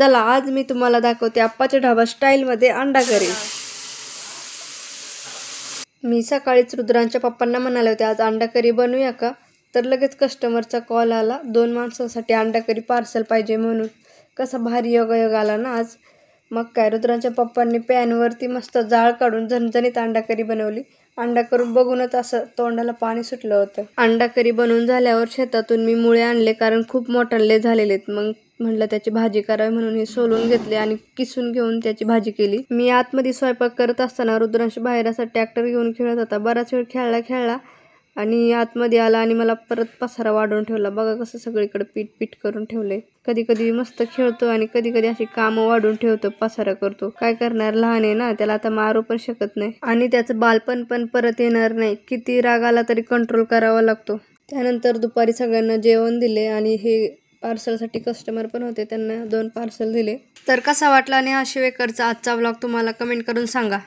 चला आज मी तुम्हाला दाखवते आप्पाच्या ढाबा स्टाईलमध्ये अंडा करी। मी सकाळीच रुद्रांच्या पप्पांना म्हणाले होते आज अंडा करी बनवूया का, तर लगेच कस्टमरचा कॉल आला 2 माणसांसाठी अंडा करी पार्सल पाहिजे म्हणून। कसा भारी योगायोग आला ना आज। मग काय रुद्रांच्या पप्पांनी पॅनवरती मस्त जाळ काढून झणझणीत अंडा करी बनवली। अंडा करून बघूनच असं तोंडाला पाणी सुटलं होतं। अंडा करी बनवून झाल्यावर शेतातून मी मुळे आणले कारण खूप मोठाले झालेले आहेत। मग म्हटलं त्याची भाजी करावी म्हणून हे सोलून घेतले आणि किसून घेऊन त्याची भाजी केली। मी आतमध्ये स्वयंपाक करत असताना रुद्रांश बाहेर असा ट्रॅक्टर घेऊन खेळत होता। बराच वेळ खेळला आणि आतमध्ये आला आणि मला परत पसारा वाढवून ठेवला। बघा कसं सगळीकडे पीठ करून ठेवले। कधी कधी मस्त खेळतो आणि कधी कधी अशी कामं वाढून ठेवतो, पसारा करतो। काय करणार, लहान आहे ना, त्याला आता मारू पण शकत नाही आणि त्याचं बालपण पण परत येणार नाही। किती राग आला तरी कंट्रोल करावा लागतो। त्यानंतर दुपारी सगळ्यांना जेवण दिले आणि हे पार्सलसाठी कस्टमर पण होते, त्यांना 2 पार्सल दिले। तर कसा वाटला नेहा शिवेकरचा आजचा व्लॉग तुम्हाला कमेंट करून सांगा।